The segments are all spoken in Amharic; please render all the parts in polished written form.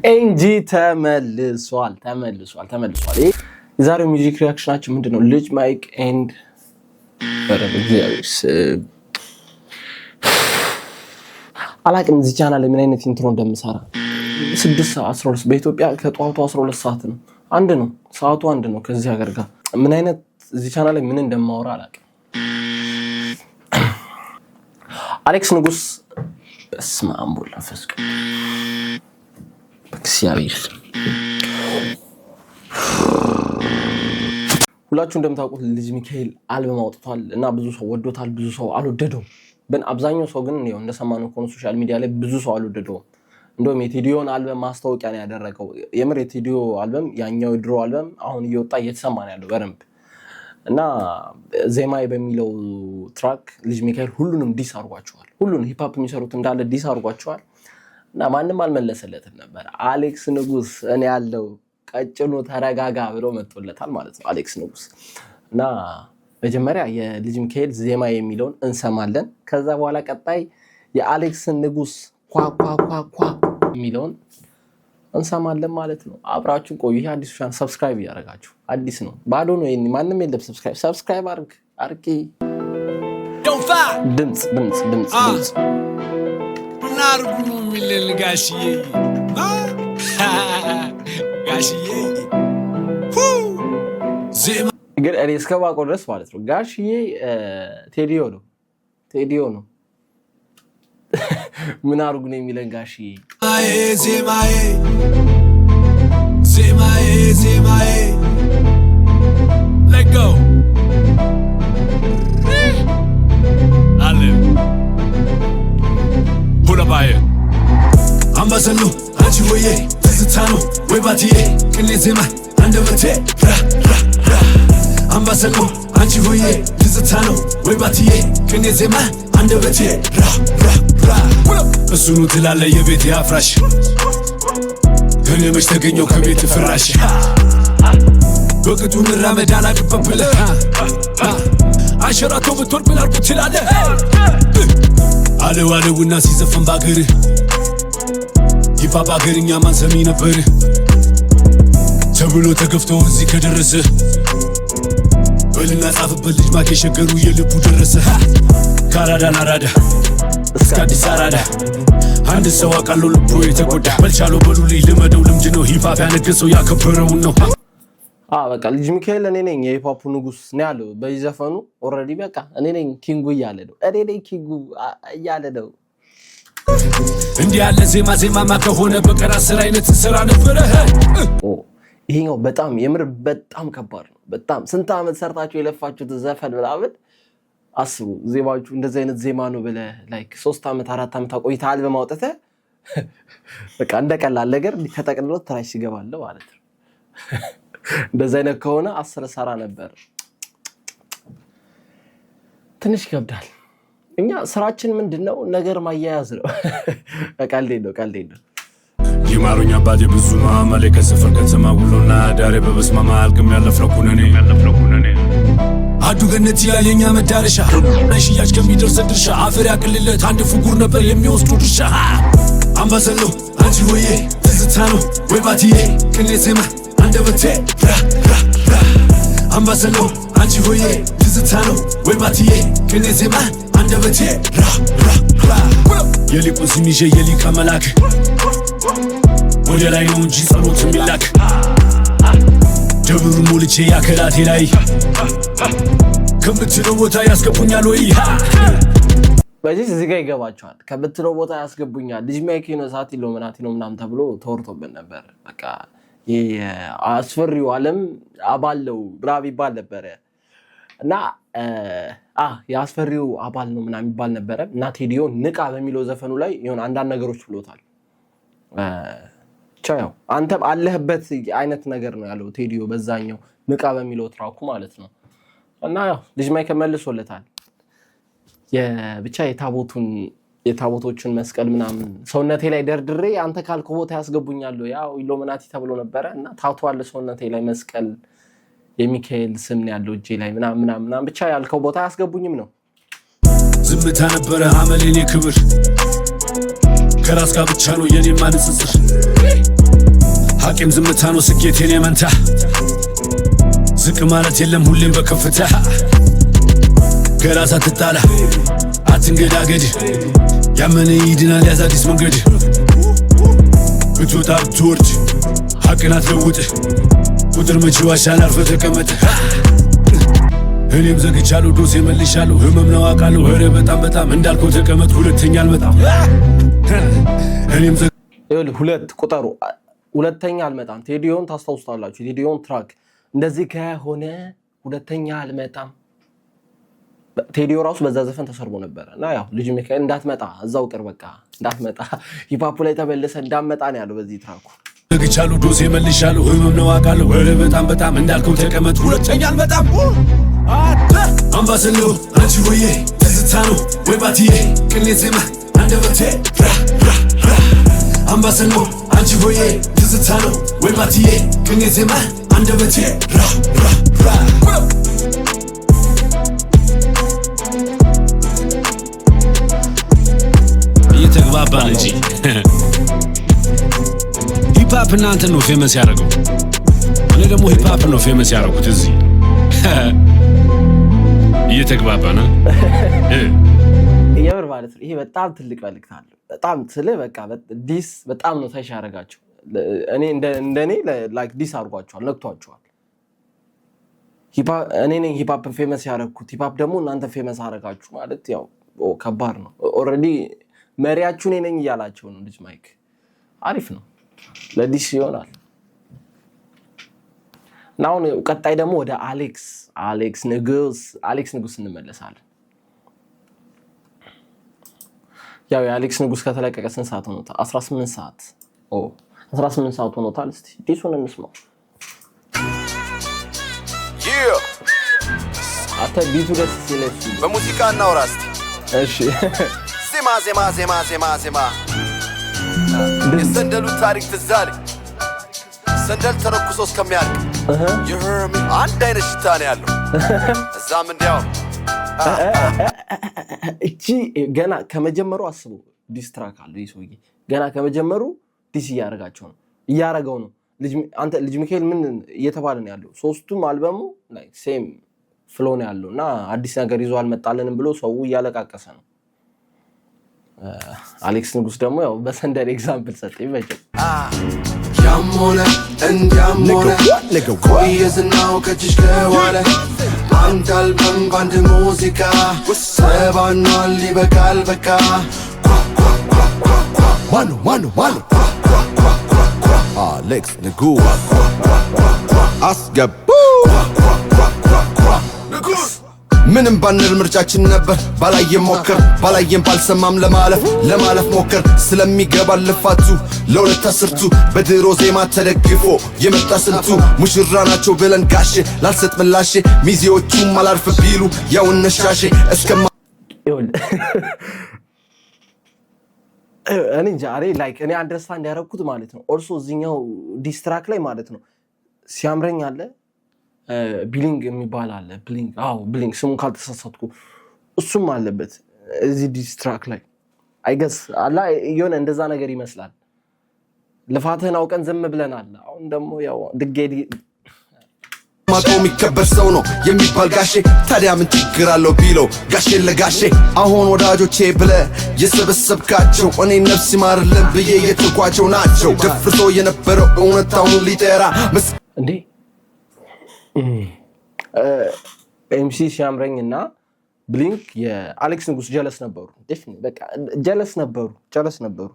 እንጂ ተመልሷል። የዛሬው ሚውዚክ ሪአክሽናችን ምንድነው? ልጅ ማይክ ኤንድ አላቅም እዚህ ቻናል ምን አይነት ኢንትሮ እንደምሰራ 6:12 በኢትዮጵያ ከጧቱ 12 ሰዓት ነው። አንድ ነው ሰዓቱ አንድ ነው። ከዚህ ሀገር ጋር ምን አይነት እዚህ ቻናል ላይ ምን እንደማወራ አላቅም። አሌክስ ንጉስ በስመ አብ ወወልድ ወመንፈስ ቅዱስ በእግዚአብሔር ሁላችሁ እንደምታውቁት ልጅ ሚካኤል አልበም አውጥቷል እና ብዙ ሰው ወዶታል፣ ብዙ ሰው አልወደደውም። አብዛኛው ሰው ግን ያው እንደሰማነው ከሆነ ሶሻል ሚዲያ ላይ ብዙ ሰው አልወደደውም። እንደውም የቴዲዮን አልበም ማስታወቂያ ነው ያደረገው። የምር የቴዲዮ አልበም ያኛው ድሮ አልበም አሁን እየወጣ እየተሰማ ነው ያለው በረምብ እና ዜማዬ በሚለው ትራክ ልጅ ሚካኤል ሁሉንም ዲስ አድርጓቸዋል። ሁሉንም ሂፕ ሆፕ የሚሰሩት እንዳለ ዲስ አድርጓቸዋል እና ማንም አልመለሰለትም ነበር። አሌክስ ንጉስ እኔ ያለው ቀጭኑ ተረጋጋ ብሎ መጥቶለታል ማለት ነው አሌክስ ንጉስ። እና መጀመሪያ የልጅ ሚካኤል ዜማ የሚለውን እንሰማለን። ከዛ በኋላ ቀጣይ የአሌክስ ንጉስ ኳ የሚለውን እንሰማለን ማለት ነው። አብራችሁ ቆዩ። ይሄ አዲስ ቻናል ሰብስክራይብ ያደርጋችሁ። አዲስ ነው ባዶ ነው ይሄን ማንንም የለም። ሰብስክራይብ አርቂ ድምጽ ናርጉ ሚልን ጋሽዬ ግን እኔ እስከማውቀው ድረስ ማለት ነው ጋሽዬ ቴዲዮ ነው። ምን አርጉ ነው የሚለን ጋሽዬ ዜማዬ let go አለ ሁለባዬ አምባሰሎ አንቺ ሆዬ ትዝታ ነው ወይ ባትዬ ቅኔ ዜማ አንደበቴ አምባሰሎ አንቺ ሆዬ ትዝታ ነው ወይ ባትዬ ቅኔ ዜማ አንደበቴ እሱኑ ትላለ የቤት አፍራሽ እኔ መች ተገኘው ከቤት ፍራሽ በቅጡ መራመድ አላቅበብ ብለህ አንሸራቶ ብትወርቅ ብላርኩ ትላለህ አለውና ሲዘፈን ባገር ይፋ ባገርኛ ማን ሰሚ ነበር ተብሎ ተገፍቶ እዚህ ከደረሰ በልና ጻፍበት ልጅ ማክ የሸገሩ የልቡ ደረሰ ካራዳ ናራዳ እስከ አዲስ አራዳ አንድ ሰው አቃሎ ልቡ የተጎዳ በልቻለው በሉልኝ ልመደው ልምድ ነው ሂፓፕ ያነገሰው ያከበረው ነው። በቃ ልጅ ሚካኤል እኔ ነኝ የሂፓፕ ንጉስ ነው ያለው በይዘፈኑ ኦሬዲ በቃ እኔ ነኝ ኪንጉ እያለ ነው። እንዲህ ያለ ዜማ ከሆነ በቀራ ስራ አይነት ስራ ነበረ። ይሄኛው በጣም የምር በጣም ከባድ ነው። በጣም ስንት አመት ሰርታችሁ የለፋችሁት ዘፈን ምናምን አስቡ። ዜማችሁ እንደዚህ አይነት ዜማ ነው ብለህ ላይክ 3 አመት 4 አመት አቆይታ አልበም አውጥተህ በቃ እንደቀላል ነገር ተጠቅልሎ ትራሽ ሲገባል ማለት ነው። እንደዚህ አይነት ከሆነ 10 ሰራ ነበር። ትንሽ ይከብዳል። እኛ ስራችን ምንድነው ነገር ማያያዝ ነው። ቀልዴ ነው። ይማሩኛ አባቴ ብዙ ነው አመሌ ከሰፈር ከተማ ውሎና ዳሬ በበስማማ አልቅም ያለፍነው ኩነኔ አዱ ገነት ያለኛ መዳረሻ ሽያጭ ከሚደርስ ድርሻ አፈር ያቅልለት አንድ ፍጉር ነበር የሚወስዱ ድርሻ አምባሰሎ አንቺ ሆዬ ትዝታ ነው ወይ ባትዬ ቅኔ ዜማ አንደበቴ አምባሰሎ አንቺ ሆዬ ትዝታ ነው ወይ ባትዬ ቅኔ ዜማ አንደበቴ የሊቁን ስም ይዤ የሊቀ መላክ ወደ ላይ ነው እንጂ ጸሎት የሚላክ ደብሩን ሞልቼ ያከላቴ ላይ ከምትለው ቦታ ያስገቡኛል ወይ በዚህ እዚህ ጋር ይገባቸዋል። ከምትለው ቦታ ያስገቡኛል ልጅ ማይክ ነው ሳት ይለው ምናምን ተብሎ ተወርቶብን ነበር። በቃ አስፈሪው ዓለም አባለው ብራብ ይባል ነበር እና የአስፈሪው አባል ነው ምናምን ይባል ነበር እና ቴዲዮ ንቃ በሚለው ዘፈኑ ላይ የሆነ አንዳንድ ነገሮች ብሎታል። ቻው አንተ አለህበት አይነት ነገር ነው ያለው ቴዲዮ በዛኛው ንቃ በሚለው ትራኩ ማለት ነው። እና ያው ልጅ ማይክ መልሶለታል። የብቻ የታቦቶችን መስቀል ምናምን ሰውነቴ ላይ ደርድሬ አንተ ካልከው ቦታ ያስገቡኛል ያው ኢሉሚናቲ ተብሎ ነበር እና ታቱ አለ ሰውነቴ ላይ መስቀል የሚካኤል ስም ነው ያለው እጄ ላይ ምናምን ብቻ ያልከው ቦታ ያስገቡኝም ነው። ዝምታ ነበረ አመሌኔ ክብር ከራስ ጋር ብቻ ነው የኔ ማንጽጽር ሐቂም ዝምታ ነው ስኬቴን የመንታ ዝቅ ማለት የለም ሁሌም በከፍታ ከራስ አትጣላ አትንገዳገድ ያመነ ይድናል ያዝ አዲስ መንገድ ብትወጣ ብትወርድ ሐቅን አትለውጥ ቁጥር መቼ ዋሻል አርፈህ ተቀመጥ እኔም ዘግቻለሁ ዶሴ መልሻለሁ ህመም ነው አውቃለሁ ኧረ በጣም እንዳልከው ተቀመጥ ሁለተኛ አልመጣም እኔም ሁለት ቁጠሩ ሁለተኛ አልመጣም ቴዲዮን ታስታውሳላችሁ ቴዲዮን ትራክ እንደዚህ ከሆነ ሁለተኛ አልመጣም ቴዲዮ ራሱ በዛ ዘፈን ተሰርቦ ነበር እና ያው ልጅ ሚካኤል እንዳትመጣ እዛው ቅር በቃ እንዳትመጣ ሂፓፕ ላይ ተበለሰ እንዳትመጣ ነው ያለው በዚህ ትራኩ ዘግቻለሁ ዶሴ መልሻለሁ ህመም ነው አውቃለሁ ኧረ በጣም እንዳልከው ተቀመጥ ሁለተኛ አልመጣም አምባሰሎ አንቺ ሆዬ ትዝታ ነው ወይ ባትዬ ቅኔ ዜማ አንደበቴ አምባሰሎ አንቺ ሆዬ ትዝታ ነው ወይ ባትዬ ቅኔ ዜማ አንደበቴ እየተግባባን እንጂ ሂፓፕ እናንተ ነው ፌመስ ያደረገው እኔ ደግሞ ሂፓፕ ነው ፌመስ ያደረጉት እዚህ እየተግባባና የምር ማለት ነው ይሄ በጣም ትልቅ መልእክት አለው በጣም ስለ በቃ ዲስ በጣም ነው ታሽ ያደርጋቸው እኔ እንደኔ ላይክ ዲስ አድርጓቸዋል ነክቷቸዋል እኔ ነኝ ሂፓፕን ፌመስ ያደረኩት ሂፓፕ ደግሞ እናንተ ፌመስ አደረጋችሁ ማለት ያው ከባድ ነው ኦልሬዲ መሪያችሁ እኔ ነኝ እያላቸው ነው ልጅ ማይክ አሪፍ ነው ለዲስ ይሆናል ናው ቀጣይ ደግሞ ወደ አሌክስ ንጉስ እንመለሳለን ያው የአሌክስ ንጉስ ከተለቀቀ ስንት ሰዓት ሆኖታል 18 ሰዓት 18 ሰዓት ሆኖታል እስቲ ዲሱን እንስማው አታ ቢቱ ደስ ሲለኝ በሙዚቃ እናውራ እስቲ እሺ ዜማ የሰንደሉ ታሪክ ትዝ አለኝ ሰንደል ተረኩሶ እስከሚያልቅ አንድ አይነት ሽታ ነው ያለው እዛም እንዲያው እቺ ገና ከመጀመሩ አስቡ ዲስትራክ አለ ይሶዬ ገና ከመጀመሩ ዲስ እያረጋው ነው ልጅ ሚካኤል ምን እየተባለ ነው ያለው ሶስቱም አልበሙ ላይክ ሴም ፍሎ ነው ያለውና አዲስ ነገር ይዞ አልመጣልንም ብሎ ሰው እያለቃቀሰ ነው አሌክስ ንጉስ ደግሞ ያው በሰንደል ኤግዛምፕል ሰጠ ይመጭ ያሞነ እንዲያሞነ ቆየዝናው ከጅሽ ከዋለ አንድ አልበም ባንድ ሙዚቃ ሰባኗል ይበቃል በቃ ማኑ አሌክስ ንጉስ አስገቡ ንጉስ ምንም ባንል ምርጫችን ነበር ባላየም ባልሰማም ለማለፍ ሞከር ስለሚገባ ልፋቱ ለሁለት አስርቱ በድሮ ዜማ ተደግፎ የመጣ ስንቱ ሙሽራ ናቸው ብለን ጋሼ ላልሰጥ ምላሼ ሚዜዎቹም አላርፍ ቢሉ ያው እነሻሼ እስከማ እኔ ጃሬ ላይክ እኔ አንደርስታንድ ያደረኩት ማለት ነው ኦልሶ እዚህኛው ዲስትራክ ላይ ማለት ነው ሲያምረኝ አለ ቢሊንግ የሚባል አለ ብሊንግ ስሙን ካልተሳሳትኩ እሱም አለበት እዚህ ዲስትራክ ላይ አይገስ አላ የሆነ እንደዛ ነገር ይመስላል ልፋትህን አውቀን ዝም ብለናል አሁን ደግሞ ያው ድጌዲ ማቆም የሚከበር ሰው ነው የሚባል ጋሼ ታዲያ ምን ችግር አለው ቢለው ጋሼ ለጋሼ አሁን ወዳጆቼ ብለ የሰበሰብካቸው እኔ ነፍስ ይማርልን ብዬ የተኳቸው ናቸው ደፍርሶ የነበረው እውነታውን ሊጠራ እንዴ ኤምሲ ሲያምረኝና ብሊንክ የአሌክስ ንጉስ ጀለስ ነበሩ ዴፊኒትሊ በቃ ጀለስ ነበሩ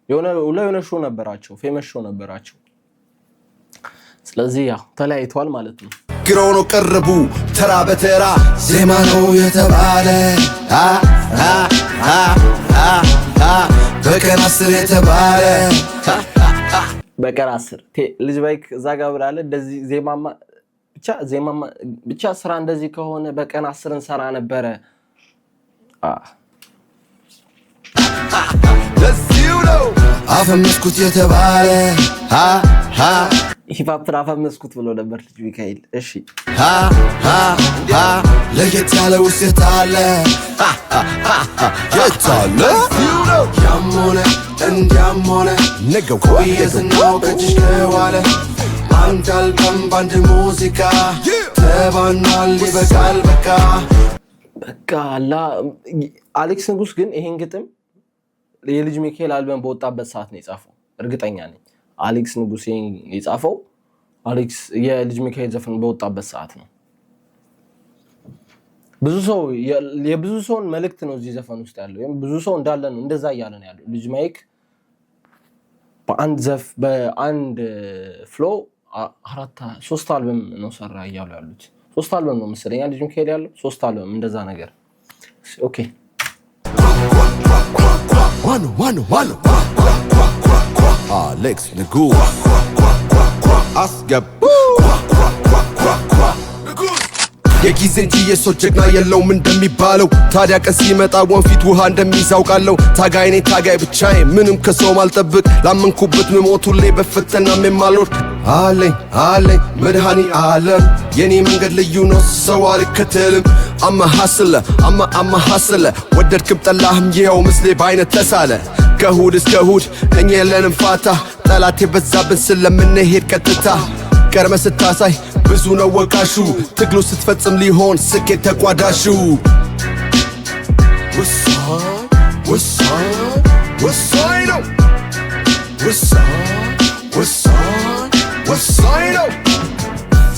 የሆነ ሾው ነበራቸው ፌመስ ሾው ነበራቸው ስለዚህ ያው ተለያይቷል ማለት ነው ግራው ነው ቀርቡ ተራ በተራ ዜማ ነው የተባለ በቀን 10 የተባለ በቀን 10 ልጅ ባይክ እዛ ጋር ብላለ እንደዚህ ብቻ ስራ እንደዚህ ከሆነ በቀን 10 እንሰራ ነበረ ለዚሁ ነው አፈመስኩት የተባለ ሂፓፕ አፈመስኩት ብሎ ነበር ልጅ ሚካኤል። እሺ ለየት ያለ ውስጥ አለ የታለ ያሞነ እንዲያሞነ ነገው ቆየዝናው ከጅሽ ከዋለ አንድ አልበም ባንድ ሙዚቃ ተባኗል ይበቃል በቃ አሌክስ ንጉስ ግን ይሄን ግጥም የልጅ ሚካኤል አልበም በወጣበት ሰዓት ነው የጻፈው። እርግጠኛ ነኝ አሌክስ ንጉስ ይሄን የጻፈው አሌክስ የልጅ ሚካኤል ዘፈን በወጣበት ሰዓት ነው። የብዙ ሰውን መልእክት ነው እዚህ ዘፈን ውስጥ ያለው። ብዙ ሰው እንዳለ ነው እንደዛ እያለ ነው ያለው። ልጅ ማይክ በአንድ ፍሎ 3 አልበም ነው ሰራ እያሉ ያሉት። 3 አልበም ነው መሰለኝ ልጅ ሚካኤል ያለው 3 አልበም እንደዛ ነገር። ኦኬ ዋኑ አሌክስ ንጉስ አስገቡ የጊዜ እንጂ የሰው ጀግና የለውም እንደሚባለው። ታዲያ ቀን ሲመጣ ወንፊት ውሃ እንደሚዛውቃለው። ታጋይ ነኝ ታጋይ ብቻዬ ምንም ከሰው ማልጠብቅ ላመንኩበት ምሞቱሌ በፈተናም የማልወድቅ አለኝ መድኃኒ ዓለም የኔ መንገድ ልዩ ነው ሰው አልከተልም። አማ ሐስለ ወደድክም ጠላህም ይኸው ምስሌ በአይነት ተሳለ። ከእሁድ እስከ እሁድ እኛ የለንም ፋታ ጠላት የበዛብን ስለምንሄድ ቀጥታ ቀርመ ስታሳይ ብዙ ነው ወቃሹ ትግሉ ስትፈጽም ሊሆን ስኬት ተቋዳሹ። ወሳኝ ነው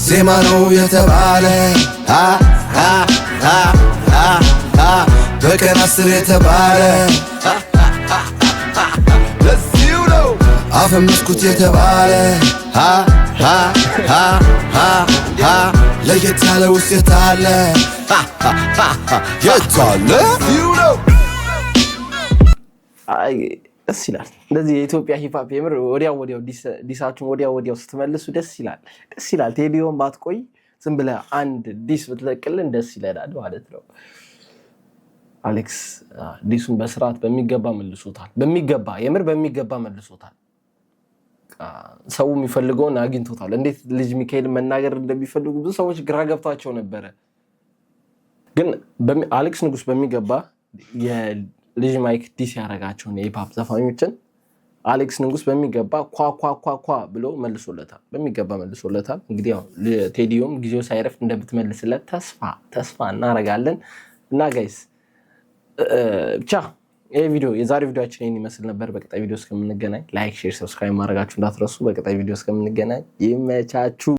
ዜማ ነው የተባለ በቀን 10 የተባለ ለዚሁ ነው አፈመስኩት የተባለ ለየት ያለ ውስጥ የታለ የታለ ደስ ይላል። እንደዚህ የኢትዮጵያ ሂፓፕ የምር ወዲያው ዲሳችሁን ወዲያው ስትመልሱ ደስ ይላል። ቴዲዮን ባትቆይ ዝም ብለህ አንድ ዲስ ብትለቅልን ደስ ይላል ማለት ነው። አሌክስ ዲሱን በስርዓት በሚገባ መልሶታል። በሚገባ መልሶታል። ሰው የሚፈልገውን አግኝቶታል። እንዴት ልጅ ሚካኤል መናገር እንደሚፈልጉ ብዙ ሰዎች ግራ ገብቷቸው ነበረ። ግን አሌክስ ንጉስ በሚገባ የልጅ ማይክ ዲስ ያደረጋቸውን የሂፓፕ ዘፋኞችን አሌክስ ንጉስ በሚገባ ኳ ብሎ መልሶለታል። በሚገባ መልሶለታል። እንግዲህ ያው ቴዲዮም ጊዜው ሳይረፍት እንደምትመልስለት ተስፋ እናረጋለን። እና ጋይስ ብቻ የዛሬ ቪዲዮአችን ይሄን ይመስል ነበር። በቀጣይ ቪዲዮ እስከምንገናኝ ላይክ፣ ሼር፣ ሰብስክራይብ ማድረጋችሁ እንዳትረሱ። በቀጣይ ቪዲዮ እስከምንገናኝ ይመቻችሁ።